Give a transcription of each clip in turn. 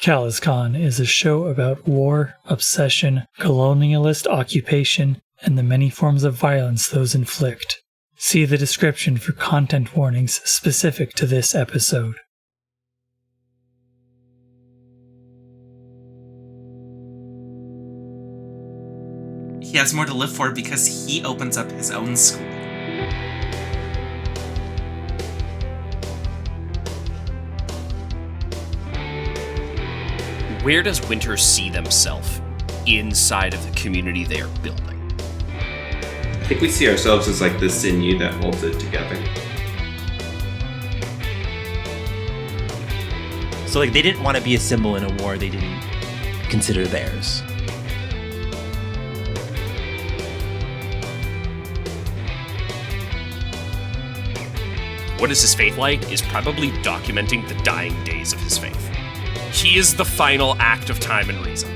CalazCon is a show about war, obsession, colonialist occupation, and the many forms of violence those inflict. See the description for content warnings specific to this episode. He has more to live for because he opens up his own school. Where does Winter see themselves inside of the community they are building? I think we see ourselves as like the sinew that holds it together. So like they didn't want to be a symbol in a war they didn't consider theirs. What is his faith like is probably documenting the dying days of his faith. He is the final act of time and reason.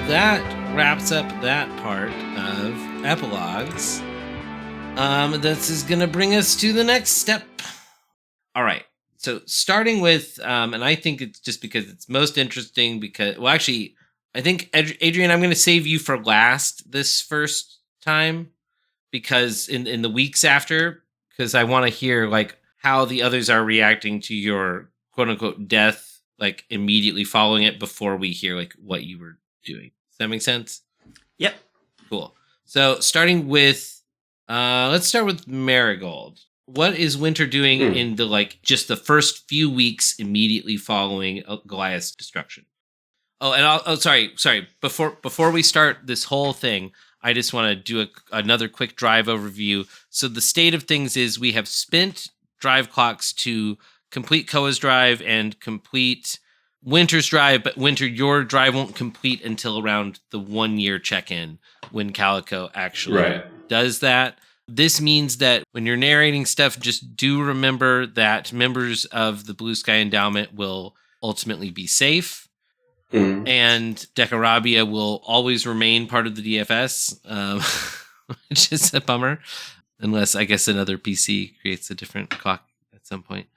That wraps up that part of epilogues. This is going to bring us to the next step. All right. So starting with, and I think it's just because it's most interesting because, well, actually, I think, Adrian, I'm going to save you for last this first time because in the weeks after, because I want to hear like how the others are reacting to your quote unquote death, like immediately following it before we hear like what you were doing. Does that make sense? Yep. Cool. So starting with, let's start with Marigold. What is Winter doing in the like just the first few weeks immediately following Goliath's destruction? Oh, and sorry. Before we start this whole thing, I just want to do another quick drive overview. So the state of things is we have spent drive clocks to complete Koa's drive and complete Winter's drive, but Winter, your drive won't complete until around the 1 year check-in when Calico actually does that. This means that when you're narrating stuff, just do remember that members of the Blue Sky Endowment will ultimately be safe. And Decarabia will always remain part of the DFS, which is a bummer, unless I guess another PC creates a different clock at some point.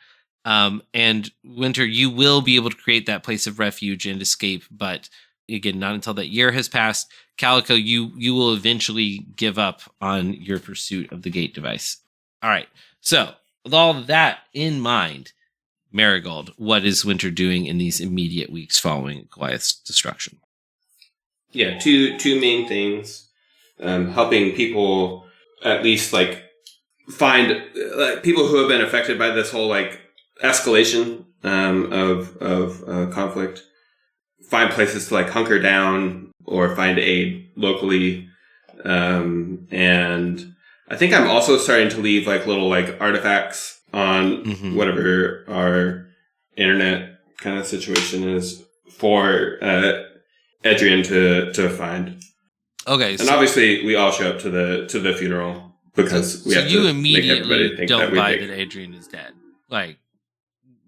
And Winter, you will be able to create that place of refuge and escape, but again, not until that year has passed. Calico, you will eventually give up on your pursuit of the gate device. All right. So with all of that in mind, Marigold, what is Winter doing in these immediate weeks following Goliath's destruction? Yeah, two main things. Helping people at least like find people who have been affected by this whole like escalation of conflict, find places to like hunker down or find aid locally, and I think I'm also starting to leave like little like artifacts on whatever our internet kind of situation is for Adrian to find. Okay, and obviously we all show up to the funeral because we have to make everybody think don't that we buy think that Adrian is dead. Like,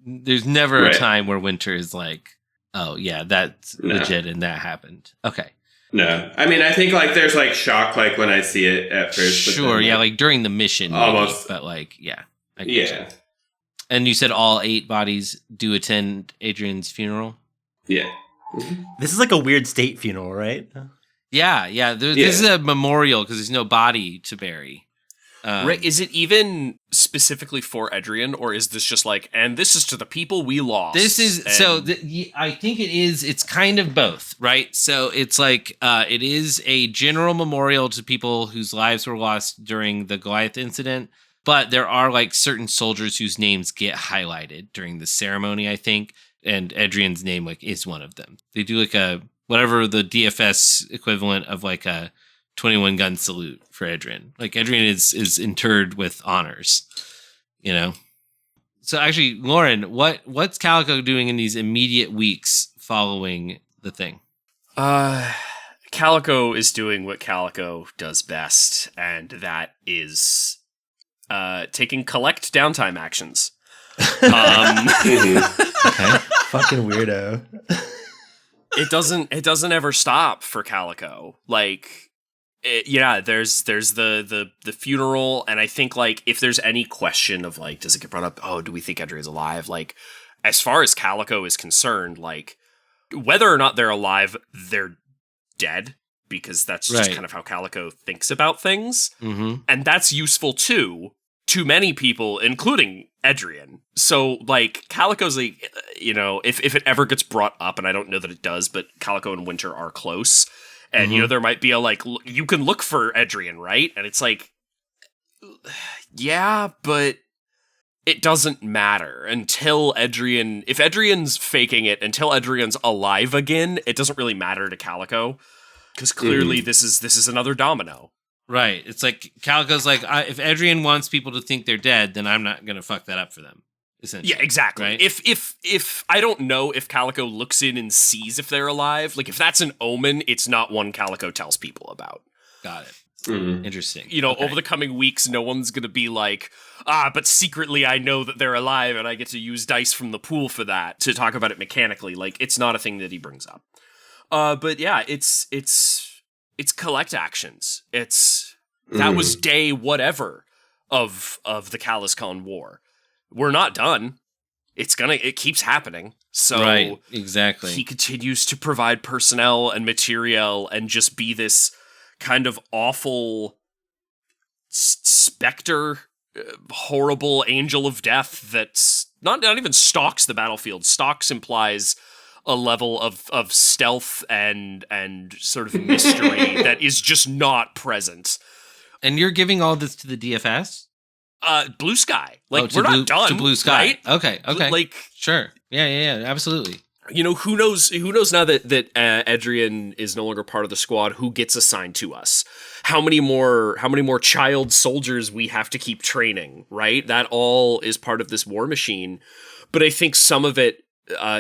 there's never a time where Winter is like, oh, yeah, that's legit and that happened. Okay. No. I mean, I think, like, there's, like, shock, like, when I see it at first. Sure, then, yeah, like, during the mission. Almost. Maybe, but, like, yeah. I get Yeah. you. And you said all 8 bodies do attend Adrian's funeral? Yeah. This is like a weird state funeral, right? Yeah. This is a memorial because there's no body to bury. Right, is it even specifically for Adrian, or is this just like, and this is to the people we lost? This is, I think it's kind of both, right? So it's like, it is a general memorial to people whose lives were lost during the Goliath incident, but there are like certain soldiers whose names get highlighted during the ceremony, I think, and Adrian's name like is one of them. They do like a whatever the DFS equivalent of like a 21 gun salute for Adrian. Like Adrian is interred with honors, you know? So actually, Lauren, what's Calico doing in these immediate weeks following the thing? Calico is doing what Calico does best, and that is taking collect downtime actions. Okay. Fucking weirdo. It doesn't ever stop for Calico. Like, there's the funeral, and I think like if there's any question of like, does it get brought up? Oh, do we think Edrian's alive? Like, as far as Calico is concerned, like whether or not they're alive, they're dead, because that's just kind of how Calico thinks about things, and that's useful too to many people, including Adrian. So like Calico's like, if it ever gets brought up, and I don't know that it does, but Calico and Winter are close. And, there might be a, like, you can look for Adrian, right? And it's like, yeah, but it doesn't matter until if Adrian's faking it, until Adrian's alive again, it doesn't really matter to Calico. Because clearly this is another domino. Right. It's like, Calico's like, if Adrian wants people to think they're dead, then I'm not going to fuck that up for them. Yeah, exactly. Right? If I don't know if Calico looks in and sees if they're alive, like if that's an omen, it's not one Calico tells people about. Got it. Interesting. Over the coming weeks, no one's going to be like, but secretly I know that they're alive and I get to use dice from the pool for that to talk about it mechanically. Like, it's not a thing that he brings up. But yeah, it's collect actions. That was day whatever of the CalazCon war. We're not done. It keeps happening. So right, exactly. He continues to provide personnel and material and just be this kind of awful specter, horrible angel of death that's not even stalks the battlefield. Stalks implies a level of stealth and sort of mystery that is just not present. And you're giving all this to the DFS? Blue Sky. Like, we're not done. To Blue Sky. Right? Okay. Like, sure. Yeah, absolutely. Who knows now that Adrian is no longer part of the squad, who gets assigned to us? How many more child soldiers we have to keep training, right? That all is part of this war machine. But I think some of it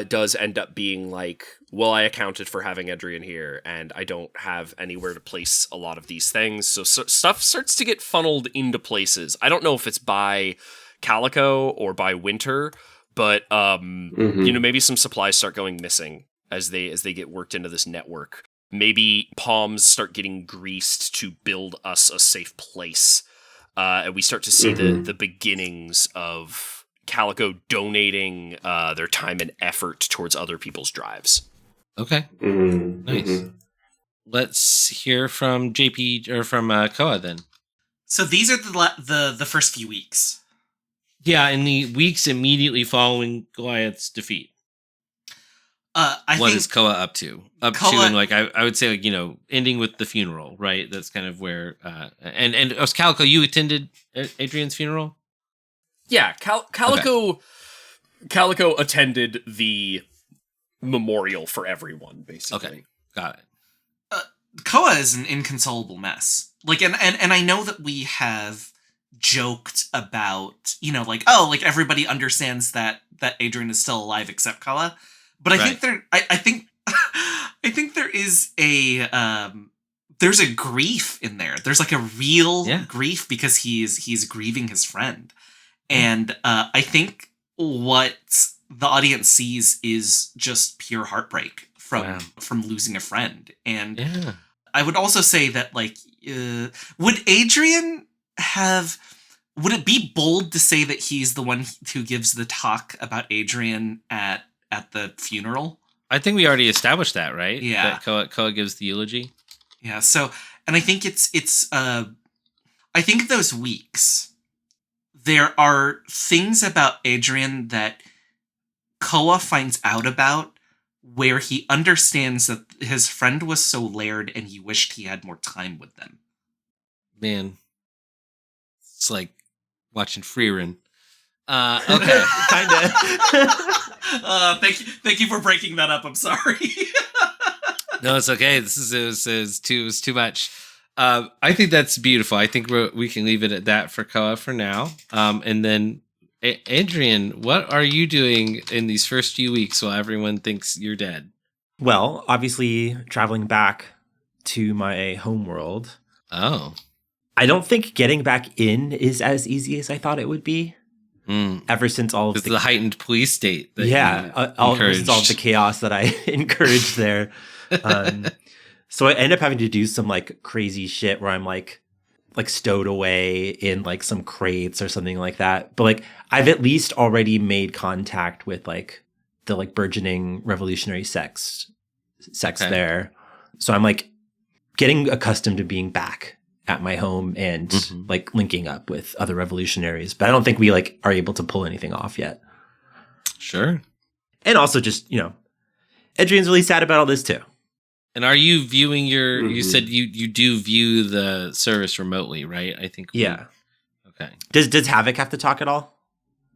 does end up being like, well, I accounted for having Adrian here, and I don't have anywhere to place a lot of these things. So stuff starts to get funneled into places. I don't know if it's by Calico or by Winter, but maybe some supplies start going missing as they get worked into this network. Maybe palms start getting greased to build us a safe place, and we start to see the beginnings of Calico donating their time and effort towards other people's drives. Okay. Nice. Let's hear from JP or from Koa then. So these are the first few weeks. Yeah, in the weeks immediately following Goliath's defeat. What is Koa up to? And like I would say, like, ending with the funeral, right? That's kind of where and Calico, you attended Adrian's funeral? Yeah, Calico attended the memorial for everyone, basically. Okay, got it. Koa is an inconsolable mess. Like, and I know that we have joked about, everybody understands that Adrian is still alive except Koa, but I think there is there's a grief in there. There's like a real grief because he's grieving his friend. And I think what the audience sees is just pure heartbreak from losing a friend. And I would also say that, like, would it be bold to say that he's the one who gives the talk about Adrian at the funeral? I think we already established that, right? Yeah. That Koa gives the eulogy. Yeah. So, and I think I think those weeks, there are things about Adrian that Koa finds out about where he understands that his friend was so layered and he wished he had more time with them. Man, it's like watching Freerun. Okay, kind of. Thank you for breaking that up. I'm sorry. No, it's okay. This is too much. I think that's beautiful. I think we can leave it at that for Koa for now. And then, Adrian, what are you doing in these first few weeks while everyone thinks you're dead? Well, obviously, traveling back to my home world. Oh. I don't think getting back in is as easy as I thought it would be. Ever since all of the heightened police state. That all of the chaos that I encouraged there. So I end up having to do some like crazy shit where I'm like stowed away in like some crates or something like that. But like I've at least already made contact with like the like burgeoning revolutionary sects there. So I'm like getting accustomed to being back at my home and like linking up with other revolutionaries. But I don't think we like are able to pull anything off yet. Sure. And also just, Adrian's really sad about all this too. And are you viewing you said you do view the service remotely, right? I think. Yeah. Okay. Does Havoc have to talk at all?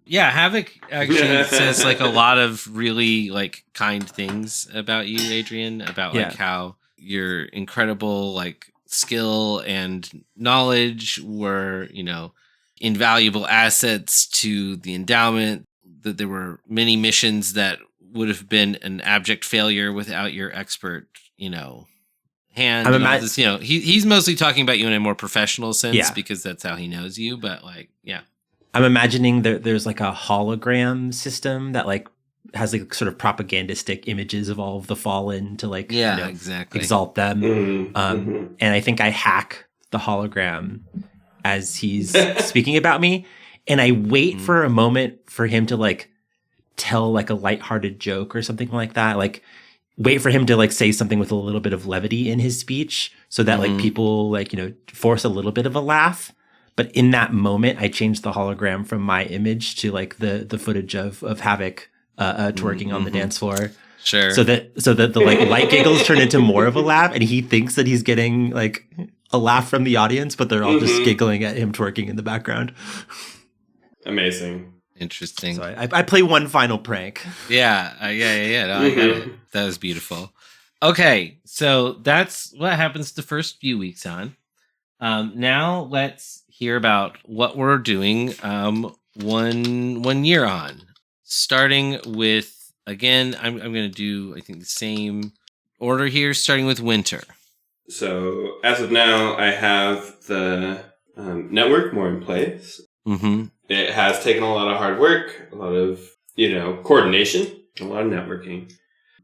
Yeah, Havoc actually says like a lot of really like kind things about you, Adrian, about like how your incredible like skill and knowledge were, invaluable assets to the endowment, that there were many missions that would have been an abject failure without your expert, hand. He's mostly talking about you in a more professional sense because that's how he knows you. But like, yeah, I'm imagining there's like a hologram system that like has like sort of propagandistic images of all of the fallen to like exactly exalt them. And I think I hack the hologram as he's speaking about me, and I wait for a moment for him to like tell like a lighthearted joke or something like that. Like wait for him to like say something with a little bit of levity in his speech so that like people like, force a little bit of a laugh. But in that moment, I changed the hologram from my image to like the footage of Havoc twerking on the dance floor. Sure. So that the like light giggles turn into more of a laugh, and he thinks that he's getting like a laugh from the audience, but they're all just giggling at him twerking in the background. Amazing. Interesting. So I play one final prank. Yeah. No, I got it. That was beautiful. Okay, so that's what happens the first few weeks on. Now let's hear about what we're doing one year on. Starting with, again, I'm going to do, I think, the same order here, starting with winter. So as of now, I have the network more in place. It has taken a lot of hard work, a lot of, coordination, a lot of networking.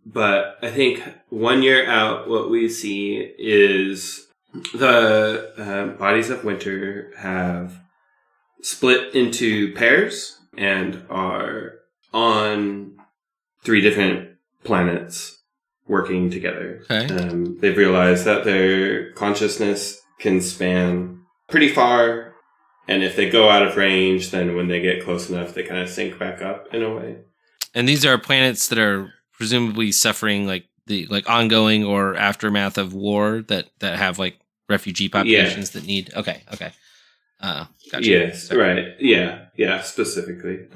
But I think 1 year out, what we see is the bodies of winter have split into pairs and are on 3 different planets working together. Okay. They've realized that their consciousness can span pretty far. And if they go out of range, then when they get close enough, they kind of sync back up in a way. And these are planets that are presumably suffering like the ongoing or aftermath of war that have like refugee populations that need. Okay. Gotcha. Yes. Sorry. Right. Yeah. Specifically.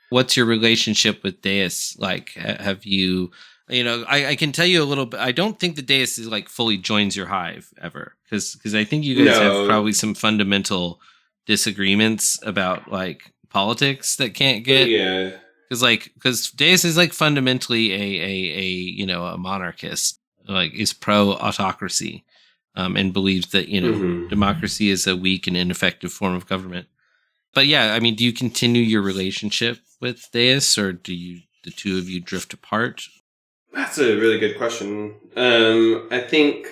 What's your relationship with Deus like? Have you? I can tell you a little bit. I don't think the Deus is like fully joins your hive ever, because I think you guys have probably some fundamental disagreements about like politics that can't get because Deus is like fundamentally a monarchist, like is pro autocracy, and believes that democracy is a weak and ineffective form of government. But yeah, I mean, do you continue your relationship with Deus, or do the two of you drift apart? That's a really good question. I think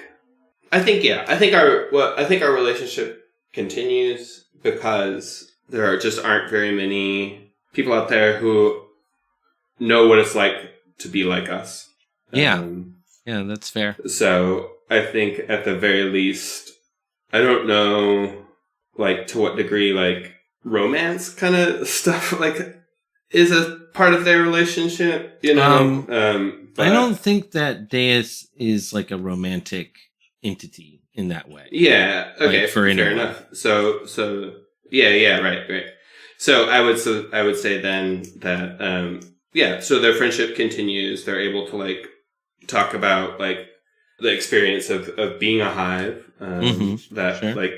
our relationship continues because there aren't very many people out there who know what it's like to be like us. Yeah, that's fair. So I think at the very least, I don't know, like to what degree, like romance kind of stuff, like is a part of their relationship. But I don't think that Deus is like a romantic entity in that way. Yeah. Okay. Like, fair enough. So yeah. Right. So I would say then that so their friendship continues. They're able to like talk about like the experience of being a hive that like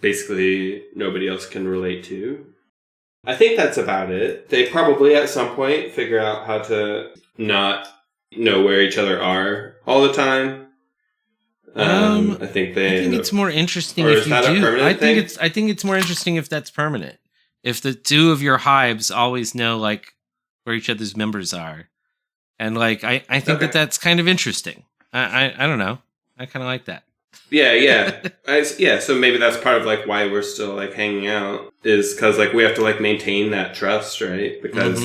basically nobody else can relate to. I think that's about it. They probably at some point figure out how to not know where each other are all the time. I think it's more interesting if you do. I think it's more interesting if that's permanent. If the two of your hives always know like where each other's members are, and like I think that's kind of interesting. I don't know. I kind of like that. Yeah. So maybe that's part of like why we're still like hanging out is because like we have to like maintain that trust, right? Because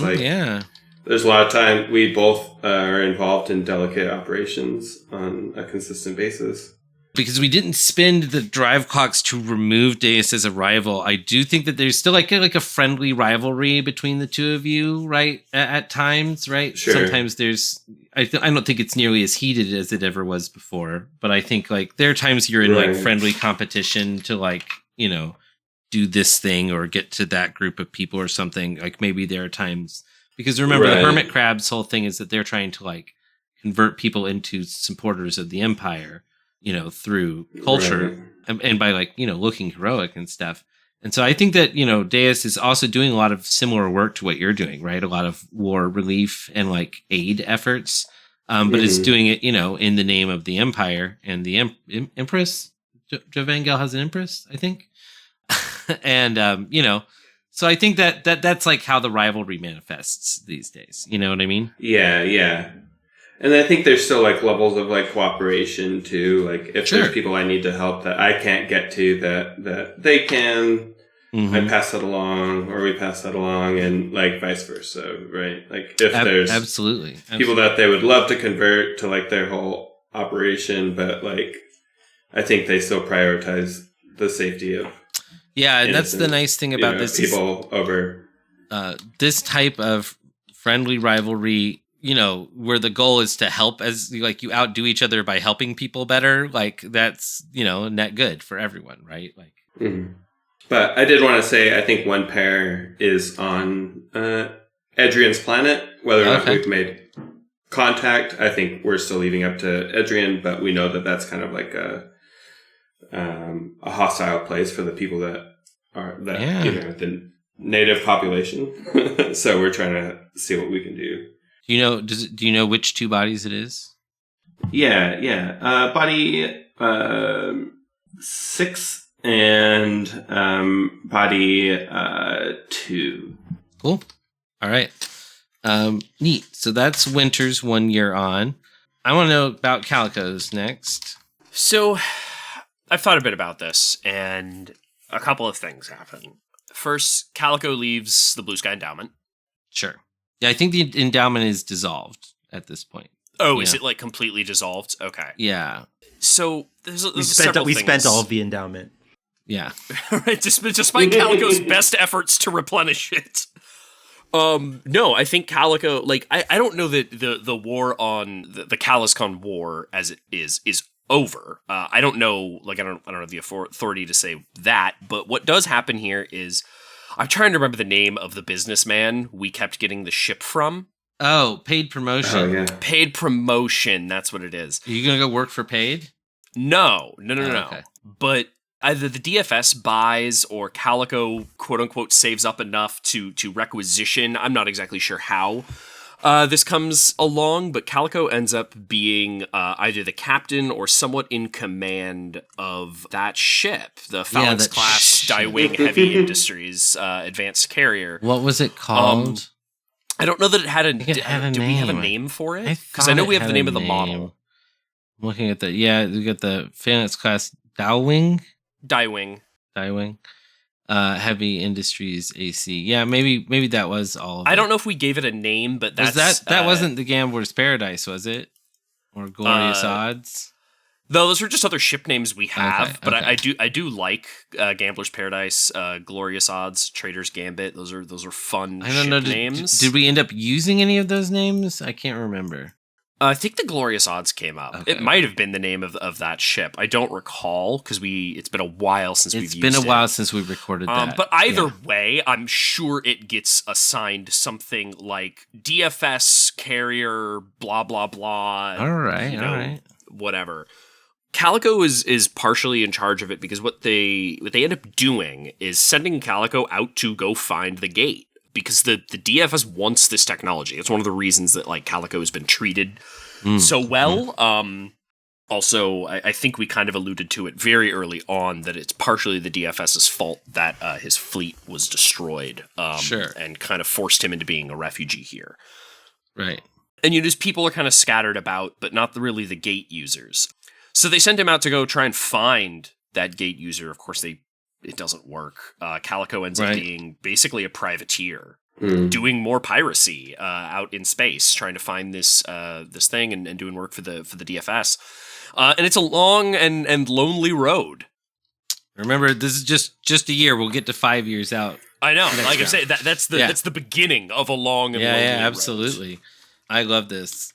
there's a lot of time we both are involved in delicate operations on a consistent basis. Because we didn't spend the drive clocks to remove Deus as a rival, I do think that there's still like a friendly rivalry between the two of you, right? At times, right? Sure. Sometimes there's... I don't think it's nearly as heated as it ever was before, but I think like there are times you're in like friendly competition to like, you know, do this thing or get to that group of people or something. Like maybe there are times... Because remember, the Hermit Crab's whole thing is that they're trying to like convert people into supporters of the Empire, you know, through culture and by like, you know, looking heroic and stuff. And so I think that, you know, Deus is also doing a lot of similar work to what you're doing, right? A lot of war relief and like aid efforts, but it's doing it, you know, in the name of the Empire and the Empress. Jovangel has an Empress, I think. And, you know, so I think that's like how the rivalry manifests these days. You know what I mean? Yeah. And I think there's still like levels of like cooperation too. Like if there's people I need to help that I can't get to that they can, I pass that along or we pass that along and like vice versa, right? Like if there's absolutely people that they would love to convert to like their whole operation, but like I think they still prioritize the safety of and that's the nice thing about this people over this type of friendly rivalry, you know, where the goal is to help as like you outdo each other by helping people better. Like that's, you know, net good for everyone, right? Like, But I did want to say, I think one pair is on Edrian's planet. Whether or not we've made contact, I think we're still leaving up to Edrian, but we know that that's kind of like a hostile place for the people that are you know, the native population. So we're trying to see what we can do. Do you know which two bodies it is? Yeah. Body 6 and body 2. Cool. All right. Neat. So that's Winter's 1 year on. I want to know about Calico's next. So I've thought a bit about this, and a couple of things happen. First, Calico leaves the Blue Sky Endowment. Sure. Yeah, I think the endowment is dissolved at this point. Oh, is it like completely dissolved? Okay. Yeah. So we spent all of the endowment. Yeah. Right. Despite Calico's best efforts to replenish it. No, I think Calico, like, I don't know that the war on the CalazCon war as it is over. I don't know, like, I don't have the authority to say that, but what does happen here is I'm trying to remember the name of the businessman we kept getting the ship from. Oh, paid promotion. Oh, yeah. Paid promotion, that's what it is. Are you going to go work for paid? No. Okay. But either the DFS buys or Calico, quote unquote, saves up enough to requisition. I'm not exactly sure how this comes along, but Calico ends up being either the captain or somewhat in command of that ship, the Phalanx class Die-Wing Heavy Industries advanced carrier. What was it called? I don't know that it had a. Do we have a name for it? Because I know we have the name of the model. I'm looking at we got the Phalanx class Die-Wing. Heavy Industries AC. Yeah, maybe that was all of it. I don't know if we gave it a name, but that's... that wasn't the Gambler's Paradise, was it? Or Glorious Odds? No, those are just other ship names we have, but okay. I do like Gambler's Paradise, Glorious Odds, Trader's Gambit. Those are fun ship names. Did we end up using any of those names? I can't remember. I think the Glorious Odds came up. Okay. It might have been the name of that ship. I don't recall because it's been a while since we've used it. It's been a while since we recorded that. But either way, I'm sure it gets assigned something like DFS carrier, blah, blah, blah. All right. whatever. Calico is partially in charge of it because what they end up doing is sending Calico out to go find the gate, because the DFS wants this technology. It's one of the reasons that like Calico has been treated so well. Also, I think we kind of alluded to it very early on that it's partially the DFS's fault that his fleet was destroyed, and kind of forced him into being a refugee here. Right. And his people are kind of scattered about, but not really the gate users. So they sent him out to go try and find that gate user. Of course, it doesn't work. Calico ends up being basically a privateer, doing more piracy out in space, trying to find this thing and doing work for the DFS. And it's a long and lonely road. Remember, this is just a year. We'll get to 5 years out. I know. Like I say, that's the beginning of a long and lonely road. Yeah, absolutely. Road. I love this.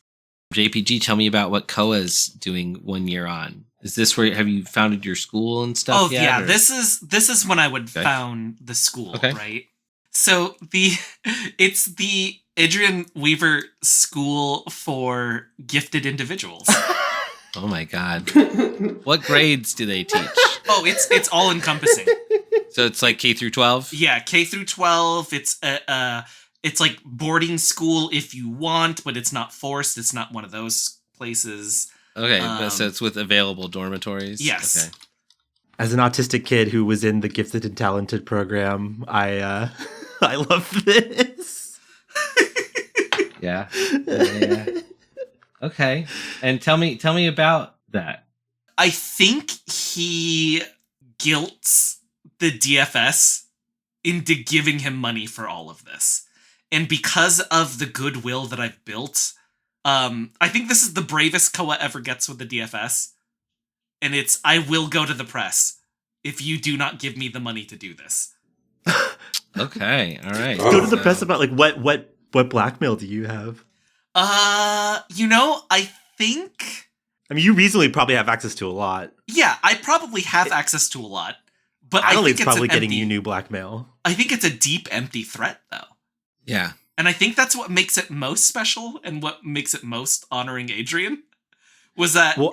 JPG, tell me about what Koa's doing 1 year on. Is this where have you founded your school and stuff? Oh yeah, or? This is when I would found the school, right? So it's the Adrian Weaver School for Gifted Individuals. Oh my God. What grades do they teach? Oh, it's all encompassing. So it's like K through 12? Yeah, K through 12. It's like boarding school if you want, but it's not forced. It's not one of those places. Okay, so it's with available dormitories? Yes. Okay. As an autistic kid who was in the Gifted and Talented program, I love this. Yeah. Okay. And tell me about that. I think he guilts the DFS into giving him money for all of this. And because of the goodwill that I've built, I think this is the bravest Koa ever gets with the DFS. And it's, I will go to the press if you do not give me the money to do this. Okay, all right. Go to the press about like what blackmail do you have? I think... I mean, you reasonably probably have access to a lot. Yeah, I probably have access to a lot. But I think it's probably getting you new blackmail. I think it's a deep, empty threat, though. Yeah. And I think that's what makes it most special and what makes it most honoring Adrian. Was that... Well,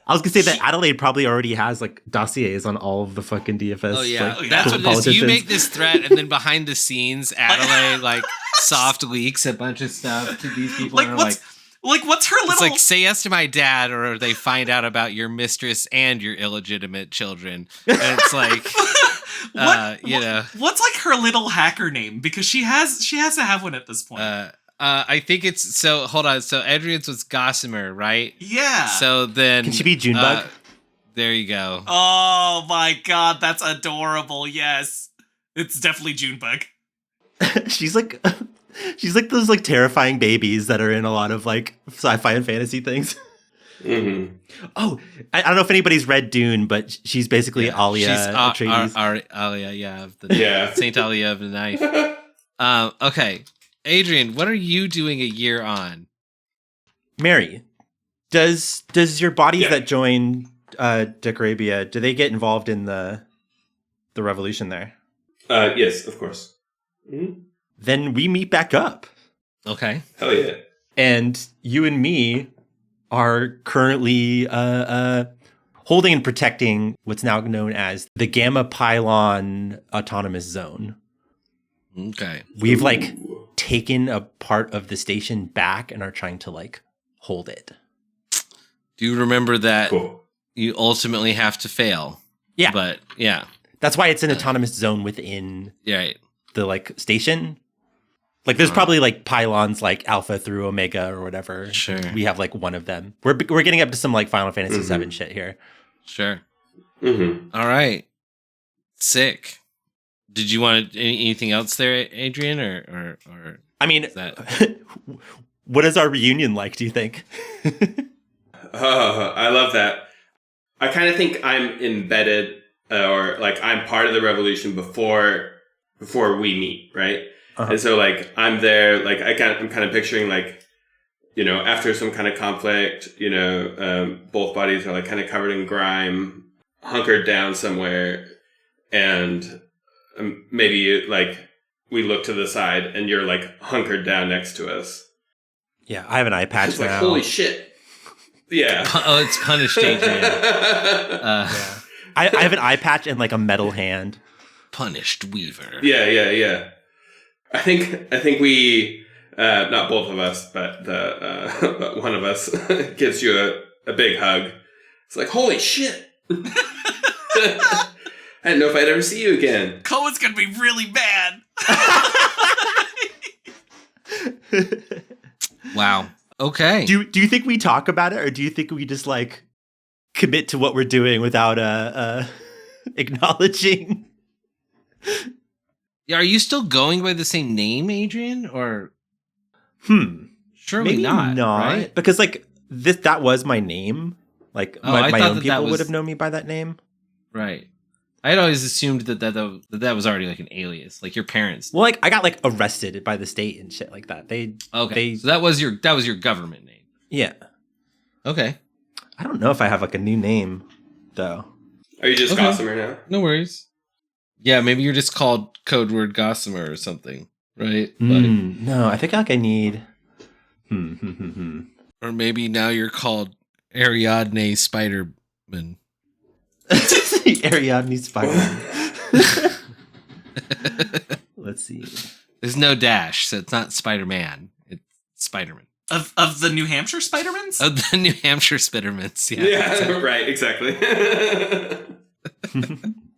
I was going to say that Adelaide probably already has, like, dossiers on all of the fucking DFS. Oh, yeah. Like, that's what it is. You make this threat, and then behind the scenes, Adelaide, like, soft leaks a bunch of stuff to these people. Like, what's her little... It's like, say yes to my dad, or they find out about your mistress and your illegitimate children. And it's like... What's like her little hacker name? Because she has to have one at this point. I think it's so. Hold on. So Adrian's was Gossamer, right? Yeah. So then, can she be Junebug? There you go. Oh my God, that's adorable. Yes, it's definitely Junebug. She's like those like terrifying babies that are in a lot of like sci-fi and fantasy things. Mm-hmm. Oh, I don't know if anybody's read Dune, but she's basically Alia Atreides. Alia, Saint Alia of the Knife. Okay, Adrian, what are you doing a year on? Mary, does your bodies that join Decarabia, do they get involved in the revolution there? Yes, of course. Mm-hmm. Then we meet back up. Okay. Hell yeah. And you and me are currently holding and protecting what's now known as the Gamma Pylon Autonomous Zone. Okay. We've like taken a part of the station back and are trying to like hold it. Do you remember that Cool. You ultimately have to fail? Yeah. But yeah. That's why it's an autonomous zone within right. the like station. Like there's probably like pylons like Alpha through Omega or whatever. Sure. We have like one of them. We're getting up to some like Final Fantasy VII shit here. Sure. Mm-hmm. All right. Sick. Did you want anything else there, Adrian, or? I mean, what is our reunion like? Do you think? I love that. I kind of think I'm embedded, or like I'm part of the revolution before we meet, right? And so, like, I'm there, like, I'm kind of picturing, like, after some kind of conflict, both bodies are, like, kind of covered in grime, hunkered down somewhere, and maybe, like, we look to the side, and you're, like, hunkered down next to us. Yeah, I have an eye patch it's now. like, holy shit. Yeah. Oh, it's punished Adrian. Yeah. I have an eye patch and like a metal hand. Punished Weaver. Yeah. I think we, not both of us, but but one of us gives you a big hug. It's like, holy shit. I didn't know if I'd ever see you again. Cohen's gonna be really mad. Wow. Okay. Do you think we talk about it, or do you think we just like commit to what we're doing without acknowledging? Are you still going by the same name, Adrian? Or surely maybe not, right? Because like that was my name. Like my own people would have known me by that name. Right. I had always assumed that was already like an alias, like your parents. Well, like I got like arrested by the state and shit like that. So that was your government name. Yeah. Okay. I don't know if I have like a new name though. Are you just Gossamer now? No worries. Yeah, maybe you're just called code word Gossamer or something, right? No, I think like I need. Or maybe now you're called Ariadne Spider-Man. Ariadne Spider-Man. Let's see. There's no dash, so it's not Spider-Man. It's Spider-Man. Of the New Hampshire Spider-Mans? Of the New Hampshire Spider-Mans, yeah. Yeah, right, exactly.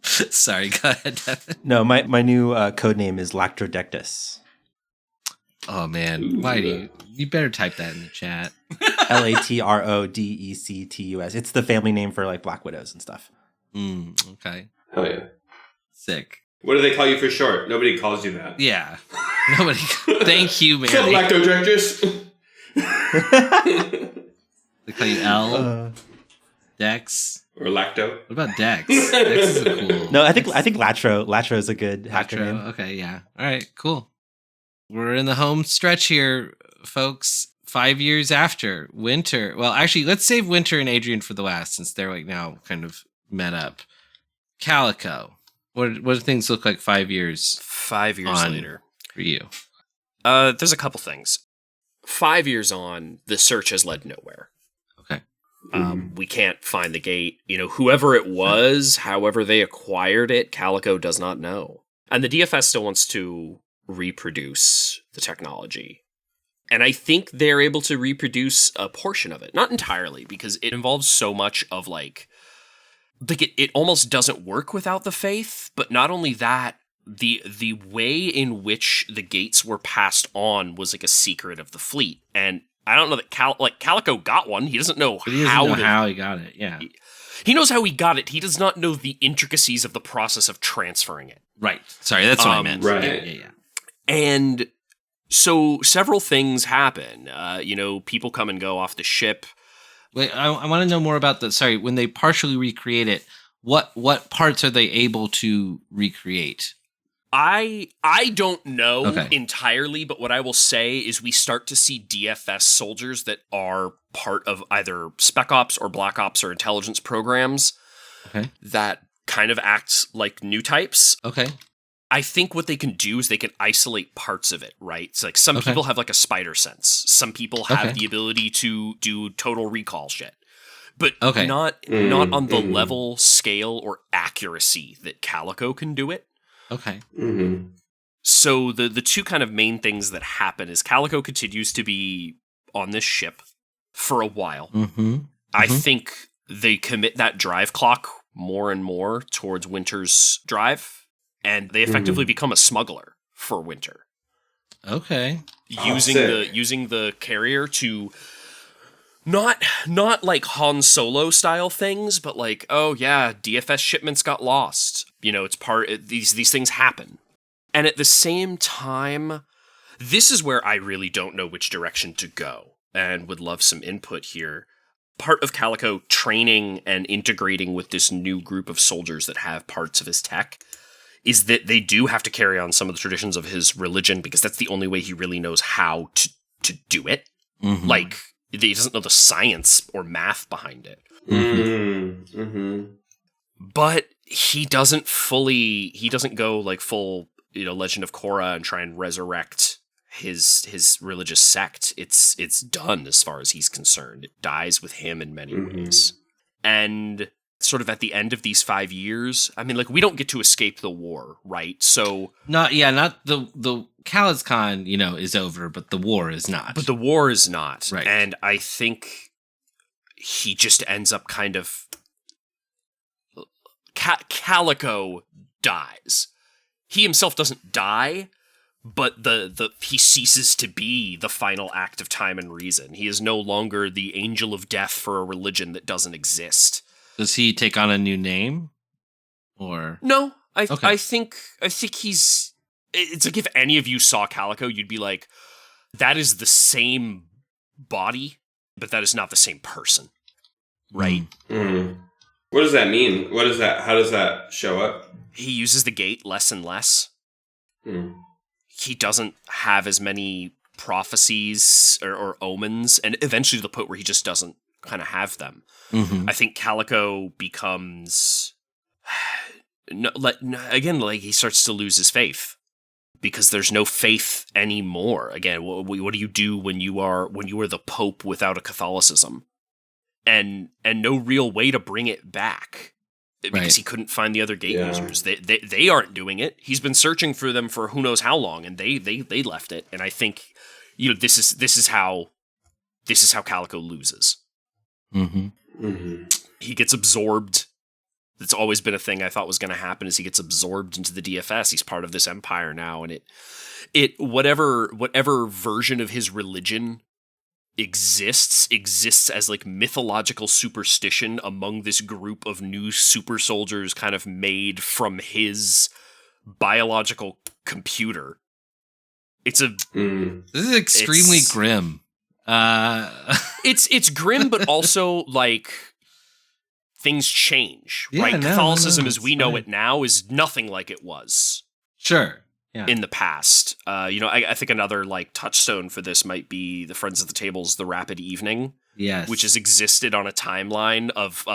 Sorry, go ahead, Devin. No, my new code name is Lactrodectus. Oh, man. Why do you better type that in the chat. Latrodectus. It's the family name for like black widows and stuff. Okay. Oh, yeah. Sick. What do they call you for short? Nobody calls you that. Yeah. Nobody. Thank you, man. Lactodrectus. They call you L. Dex. Or Lacto. What about Dex? Dex is a cool. No, I think Latro is a good hacker name. Okay, yeah. All right, cool. We're in the home stretch here, folks. 5 years after Winter. Well, actually, let's save Winter and Adrian for the last, since they're like now kind of met up. Calico. What do things look like 5 years? 5 years later for you. There's a couple things. 5 years on, the search has led nowhere. Okay. We can't find the gate. Whoever it was, however they acquired it, Calico does not know. And the DFS still wants to reproduce the technology. And I think they're able to reproduce a portion of it. Not entirely, because it involves so much of like it almost doesn't work without the faith. But not only that, the way in which the gates were passed on was like a secret of the fleet. And I don't know that Calico got one. He doesn't know how he got it. Yeah. He knows how he got it. He does not know the intricacies of the process of transferring it. Right. Sorry, that's what I meant. Right. Yeah. And so several things happen. People come and go off the ship. Wait, I want to know more about when they partially recreate it, what parts are they able to recreate? I don't know entirely, but what I will say is we start to see DFS soldiers that are part of either Spec Ops or Black Ops or intelligence programs that kind of act like new types. Okay. I think what they can do is they can isolate parts of it, right? It's like some people have like a spider sense. Some people have the ability to do total recall shit. But not on the level, scale, or accuracy that Calico can do it. Okay. Mm-hmm. So the two kind of main things that happen is Calico continues to be on this ship for a while. Mm-hmm. I think they commit that drive clock more and more towards Winter's drive. And they effectively become a smuggler for Winter. Okay. Using the carrier to not like Han Solo style things, but like, oh yeah, DFS shipments got lost. It's these things happen. And at the same time, this is where I really don't know which direction to go and would love some input here. Part of Calico training and integrating with this new group of soldiers that have parts of his tech is that they do have to carry on some of the traditions of his religion because that's the only way he really knows how to do it. Mm-hmm. Like, he doesn't know the science or math behind it. Mm-hmm. But he doesn't go like full, Legend of Korra and try and resurrect his religious sect. It's done as far as he's concerned. It dies with him in many ways. And sort of at the end of these 5 years, I mean, like, we don't get to escape the war, right? So not the CalazCon, is over, but the war is not. But the war is not. Right. And I think he just ends up kind of Calico dies. He himself doesn't die, but he ceases to be the final act of time and reason. He is no longer the angel of death for a religion that doesn't exist. Does he take on a new name? Or no? I think he's. It's like if any of you saw Calico, you'd be like, that is the same body, but that is not the same person, right? What does that mean? How does that show up? He uses the gate less and less. He doesn't have as many prophecies or omens, and eventually to the point where he just doesn't kind of have them. I think Calico becomes again, like, he starts to lose his faith because there's no faith anymore. Again, what do you do when you are the Pope without a Catholicism, and no real way to bring it back? Because he couldn't find the other gate users. They aren't doing it. He's been searching for them for who knows how long, and they left it. And I think, this is how Calico loses. He gets absorbed. That's always been a thing I thought was going to happen, is he gets absorbed into the DFS. He's part of this empire now, and it whatever version of his religion exists as like mythological superstition among this group of new super soldiers kind of made from his biological computer. This is extremely grim. It's grim, but also like things change, right? Catholicism as we know it now is nothing like it was. Sure. Yeah. In the past. I think another like touchstone for this might be the Friends at the Table's The Rapid Evening. Yes. Which has existed on a timeline of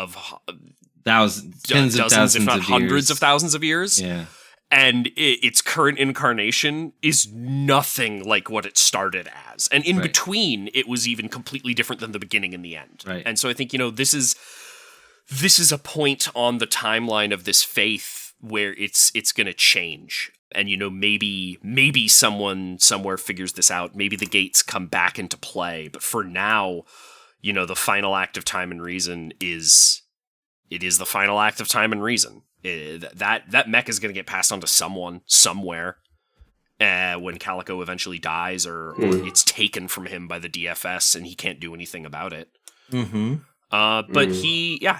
thousands, dozens, if not hundreds of thousands of years. Yeah. And its current incarnation is nothing like what it started as. And in between, it was even completely different than the beginning and the end. Right. And so I think, this is a point on the timeline of this faith where it's going to change. And, maybe someone somewhere figures this out. Maybe the gates come back into play. But for now, the final act of time and reason is the final act of time and reason. That mech is going to get passed on to someone somewhere when Calico eventually dies or it's taken from him by the DFS and he can't do anything about it. But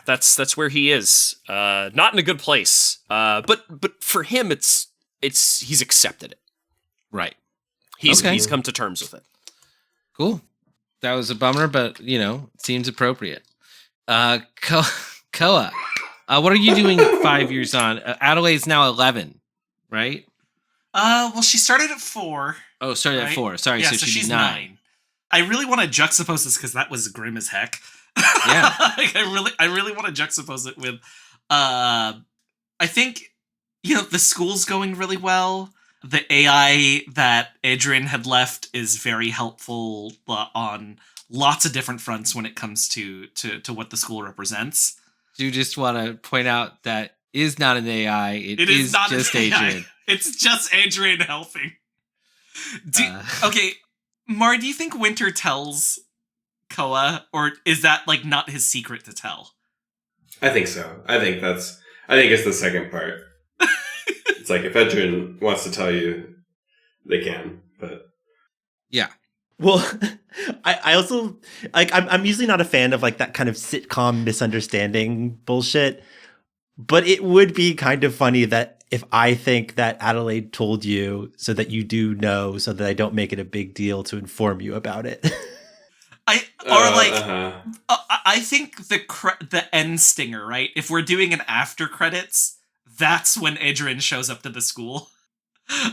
that's where he is. Not in a good place. But for him, he's accepted it. Right. He's come to terms with it. Cool. That was a bummer, but it seems appropriate. Koa, what are you doing 5 years on? Adelaide's now 11, right? Well, she started at 4. Oh, started at 4. Sorry, yeah, so she's 9. I really want to juxtapose this because that was grim as heck. Yeah. I really want to juxtapose it with, I think, the school's going really well. The AI that Adrian had left is very helpful on lots of different fronts when it comes to what the school represents. Do you just want to point out that is not an AI. It is not just Adrian. It's just Adrian helping. Okay, Mar, do you think Winter tells Koa, or is that like not his secret to tell? I think so. I think it's the second part. It's like if Adrian wants to tell you, they can. But yeah. Well, I also like I'm usually not a fan of like that kind of sitcom misunderstanding bullshit, but it would be kind of funny that if I think that Adelaide told you so that you do know, so that I don't make it a big deal to inform you about it. I think the end stinger, right? If we're doing an after credits, that's when Adrian shows up to the school.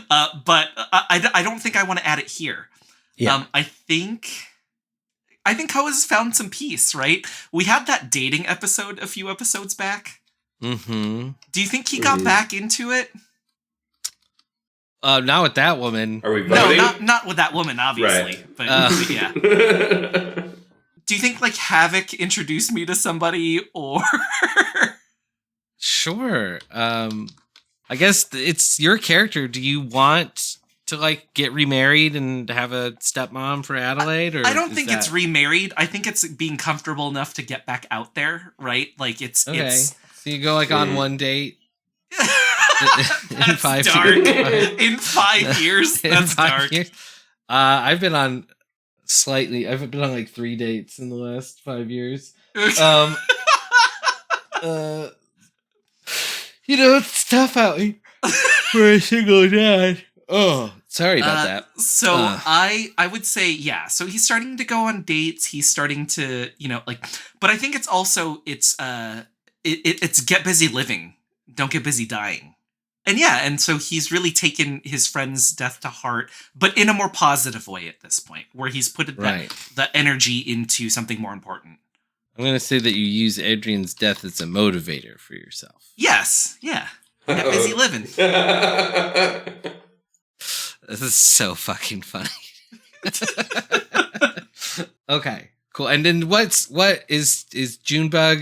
But I don't think I want to add it here. Yeah. I think Koa's found some peace, right? We had that dating episode a few episodes back. Mm-hmm. Do you think he got back into it? Not with that woman. Are we voting? No, not with that woman, obviously. Right. But yeah. Do you think like Havoc introduced me to somebody, or? Sure. I guess it's your character. Do you want to like get remarried and have a stepmom for Adelaide? Or I don't think it's remarried. I think it's being comfortable enough to get back out there, right? Like it's okay. So you go like on one date. In 5 years. In 5 years. That's dark. Years. I've been on like 3 dates in the last 5 years. It's tough out here for a single dad. Oh, sorry about that. So I would say, yeah. So he's starting to go on dates. He's starting to, but I think it's also, it's get busy living. Don't get busy dying. And so he's really taken his friend's death to heart, but in a more positive way at this point, where he's put the energy into something more important. I'm going to say that you use Adrian's death as a motivator for yourself. Yes, yeah. Get busy living. This is so fucking funny. Okay, cool. And then what is Junebug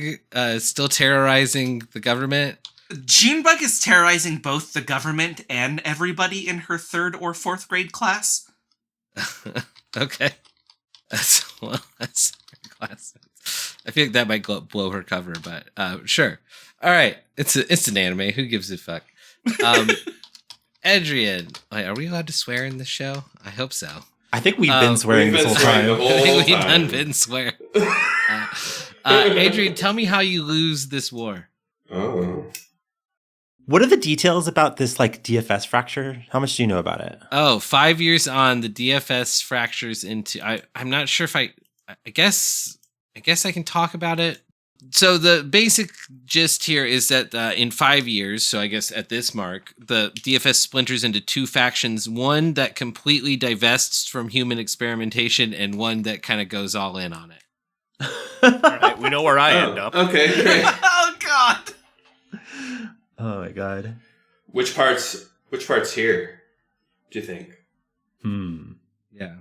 still terrorizing the government? Junebug is terrorizing both the government and everybody in her 3rd or 4th grade class. Okay. That's class. I feel like that might blow her cover, but sure. All right. It's an anime. Who gives a fuck? Adrian, wait, are we allowed to swear in this show? I hope so. I think we've been swearing this whole time. I think we've been swearing. Adrian, tell me how you lose this war. Oh. What are the details about this like DFS fracture? How much do you know about it? Oh, 5 years on, the DFS fractures into. I'm not sure if I guess I can talk about it. So the basic gist here is that in 5 years, so I guess at this mark, the DFS splinters into 2 factions, one that completely divests from human experimentation and one that kind of goes all in on it. All right, we know where I end up. Okay, great. Oh, God. Oh, my God. Which part's here, do you think? Yeah.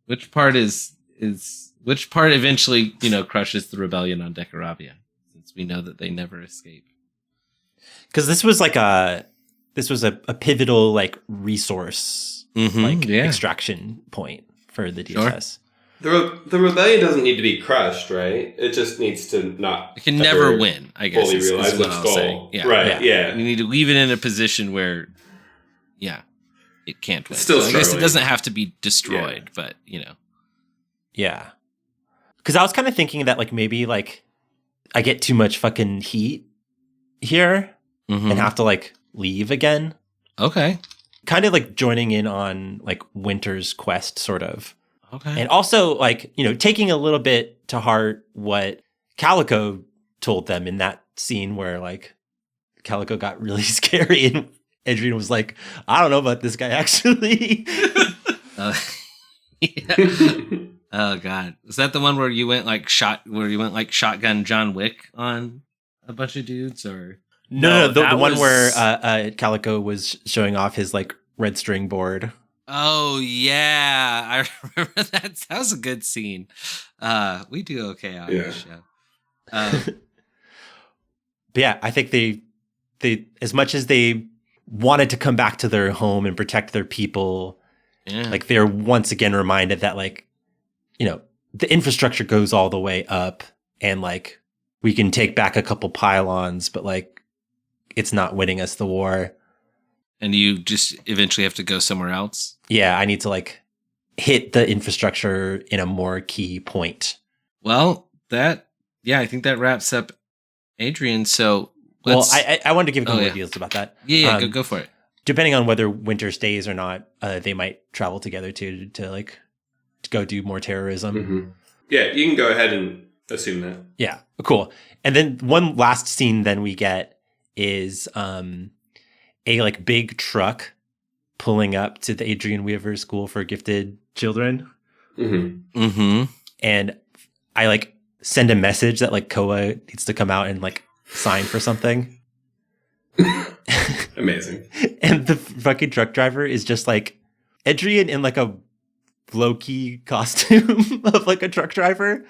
Which part which part eventually, crushes the rebellion on Decaravia, since we know that they never escape. Because this was a pivotal like resource extraction point for the DFS. Sure. The rebellion doesn't need to be crushed, right? It just needs to not. It can never win, I guess. Fully realize what its I'll goal. say. Yeah. Right. Yeah. You need to leave it in a position where, it can't win. Still so I guess it doesn't have to be destroyed, but Yeah. Because I was kind of thinking that like maybe like I get too much fucking heat here and have to like leave again. Okay. Kind of like joining in on like Winter's quest, sort of. Okay. And also like, taking a little bit to heart what Calico told them in that scene where like Calico got really scary and Adrian was like, I don't know about this guy actually. Oh God. Was that the one where you went like shotgun John Wick on a bunch of dudes, or? No, the one where Calico was showing off his like red string board. Oh yeah, I remember that. That was a good scene. We do okay on this show. But yeah, I think they as much as they wanted to come back to their home and protect their people, like they're once again reminded that like, the infrastructure goes all the way up and like we can take back a couple pylons, but like it's not winning us the war. And you just eventually have to go somewhere else? Yeah, I need to like hit the infrastructure in a more key point. Well, I think that wraps up Adrian. So I wanted to give a couple ideas about that. Yeah, go for it. Depending on whether Winter stays or not, they might travel together to like to go do more terrorism. Mm-hmm. Yeah, you can go ahead and assume that. Yeah, cool. And then one last scene then we get is a like big truck pulling up to the Adrian Weaver School for Gifted Children. Mm-hmm. Mm-hmm. And I like send a message that like Koa needs to come out and like sign for something. Amazing. And the fucking truck driver is just like Adrian in like a low-key costume of like a truck driver.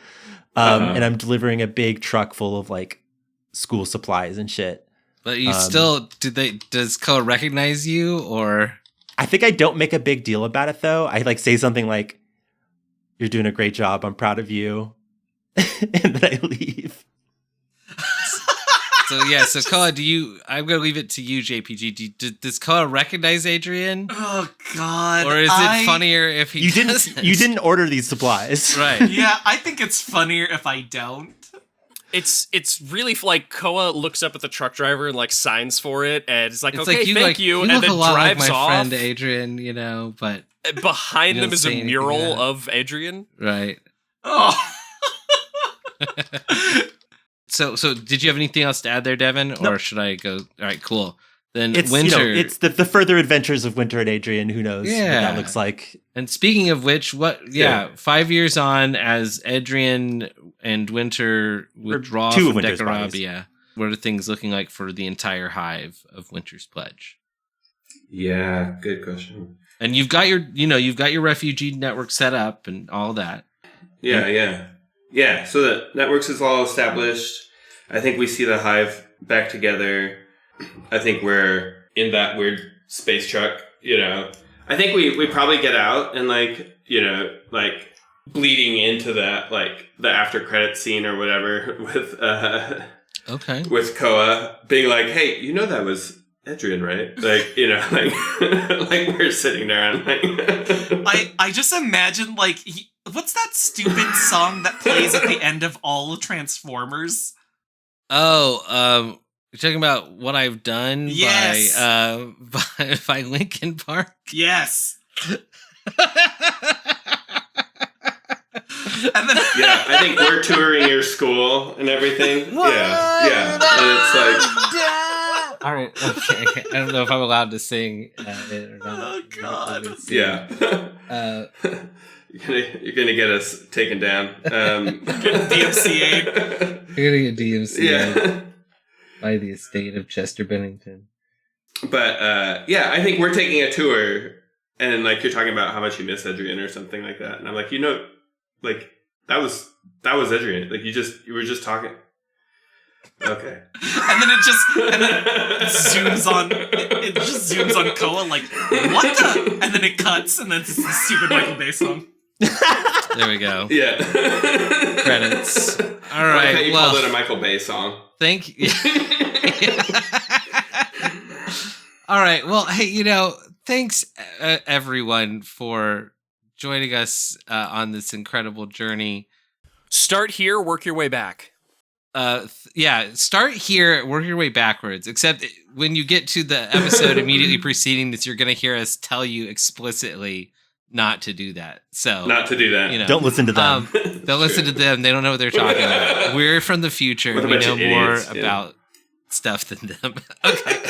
And I'm delivering a big truck full of like school supplies and shit. But you still, does Koa recognize you, or? I think I don't make a big deal about it though. I like say something like, "You're doing a great job. I'm proud of you." And then I leave. So Koa, I'm going to leave it to you, JPG. Does Koa recognize Adrian? Oh, God. Or is it funnier if he doesn't? You didn't order these supplies. Right. Yeah, I think it's funnier if I don't. It's really like Koa looks up at the truck driver and like signs for it, and it's like, It's okay, like thank you, and look then a lot drives like my off. friend Adrian, but Behind you them don't is say a anything mural about of Adrian. right. Oh. So did you have anything else to add there, Devin, or should I go? All right, cool. Then It's Winter. it's the further adventures of Winter and Adrian. Who knows what that looks like? And speaking of which, 5 years on as Adrian and Winter withdraw two from of Winter's Decarabia, what are things looking like for the entire hive of Winter's Pledge? Yeah, good question. And you've got your refugee network set up and all that. Yeah. So the networks is all established. I think we see the hive back together. I think we're in that weird space truck, I think we probably get out and bleeding into that, like the after credit scene or whatever with Koa being like, hey, that was Adrian, right? Like, like we're sitting there and like I just imagine what's that stupid song that plays at the end of all Transformers? Oh, you're talking about What I've Done yes. by Linkin Park? Yes. And then I think we're touring your school and everything. Yeah. And it's like all right, okay. I don't know if I'm allowed to sing it or not. Oh, God. Yeah. You're gonna get us taken down. DMCA. You're gonna get DMCA Yeah. by the estate of Chester Bennington. But I think we're taking a tour, and like you're talking about how much you miss Adrian or something like that, and I'm like, that was Adrian. Like you were just talking. Okay. And then it zooms on. It just zooms on Koa like, what the? And then it cuts, and then it's the stupid Michael Bay song. There we go. Yeah. Credits. All right. You called it a Michael Bay song. Thank you. All right. Well, hey, thanks everyone for joining us on this incredible journey. Start here, work your way back. Start here, work your way backwards. Except when you get to the episode immediately preceding this, you're going to hear us tell you explicitly not to do that. So not to do that. Don't listen to them. Don't listen to them. They don't know what they're talking about. We're from the future. We know more about stuff than them. Okay.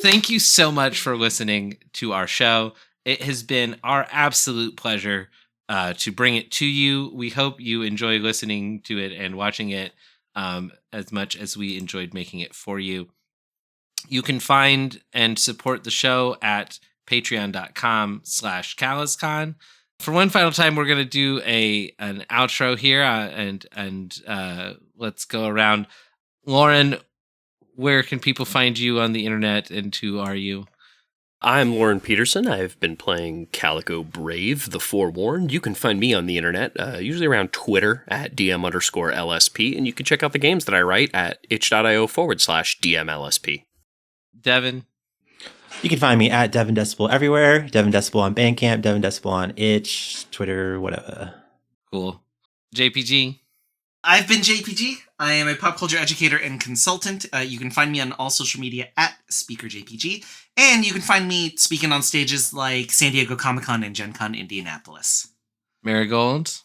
Thank you so much for listening to our show. It has been our absolute pleasure to bring it to you. We hope you enjoy listening to it and watching it as much as we enjoyed making it for you. You can find and support the show at patreon.com/CalazCon. For one final time, we're going to do an outro here and let's go around. Lauren, where can people find you on the internet, and who are you? I'm Lauren Peterson. I've been playing Calico Brave, the Forewarned. You can find me on the internet, usually around Twitter at DM_LSP, and you can check out the games that I write at itch.io/DMLSP. Devin? You can find me at Devin Decibel everywhere. Devin Decibel on Bandcamp, Devin Decibel on Itch, Twitter, whatever. Cool. JPG? I've been JPG. I am a pop culture educator and consultant. You can find me on all social media at SpeakerJPG. And you can find me speaking on stages like San Diego Comic-Con and Gen Con Indianapolis. Marigold?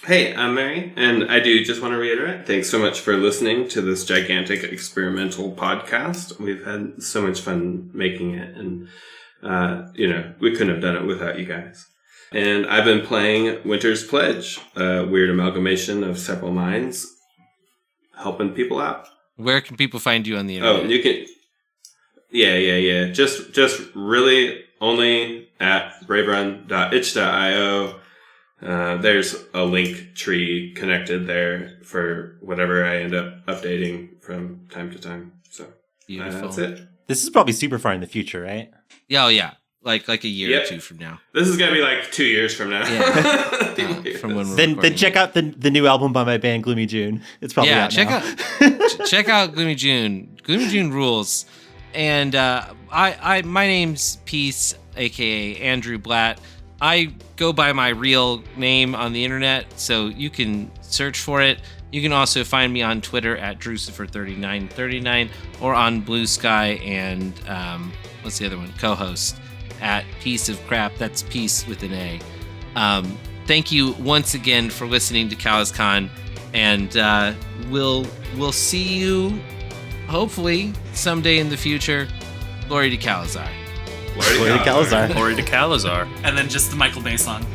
Hey, I'm Mary, and I do just want to reiterate, thanks so much for listening to this gigantic experimental podcast. We've had so much fun making it, and, we couldn't have done it without you guys. And I've been playing Winter's Pledge, a weird amalgamation of several minds, helping people out. Where can people find you on the internet? Oh, you can... Yeah. Just really only at braverun.itch.io. There's a link tree connected there for whatever I end up updating from time to time. So that's it. This is probably super far in the future, right? Yeah, like a year or two from now. This is gonna be like 2 years from now. Yeah. From when then check out the new album by my band Gloomy June. It's probably out now. check out Gloomy June. Gloomy June rules. And my name's Peace, aka Andrew Blatt. I go by my real name on the internet, so you can search for it. You can also find me on Twitter at Drucifer3939 or on Blue Sky and what's the other one? Co-host at Piece of Crap. That's Peace with an A. Thank you once again for listening to CalazCon, and we'll see you hopefully someday in the future. Glory to Calazar. Glory to Calazar. Glory to Calazar. And then just the Michael Bay song.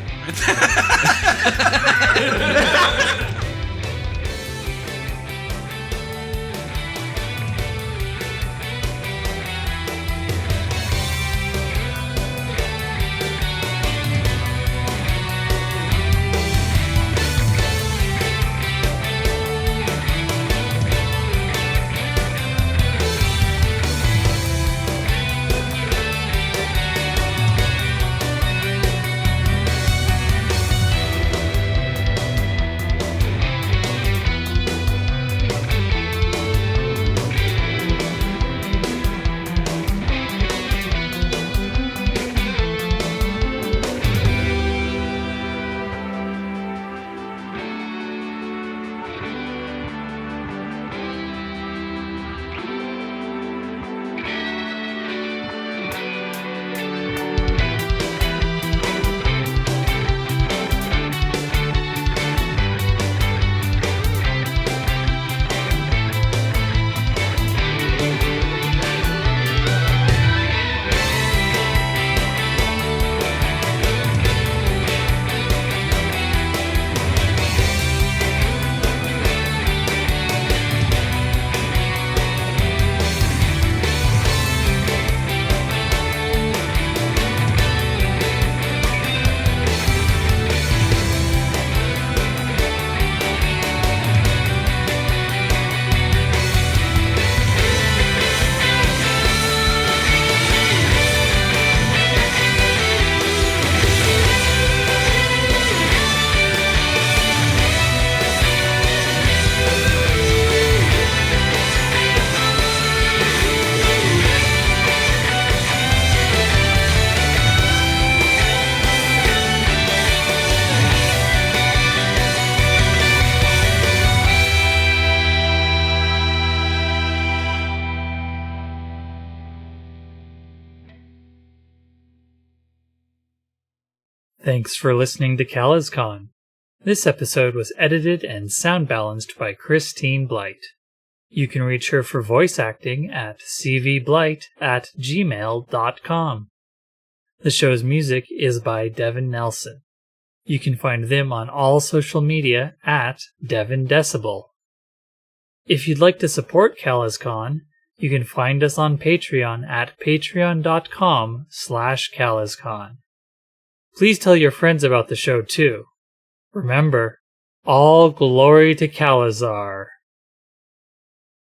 Thanks for listening to CalazCon. This episode was edited and sound balanced by Christine Blight. You can reach her for voice acting at CVBlight@gmail.com. The show's music is by Devin Nelson. You can find them on all social media at Devin Decibel. If you'd like to support CalazCon, you can find us on Patreon at patreon.com/CalazCon. Please tell your friends about the show too. Remember, all glory to Calazar.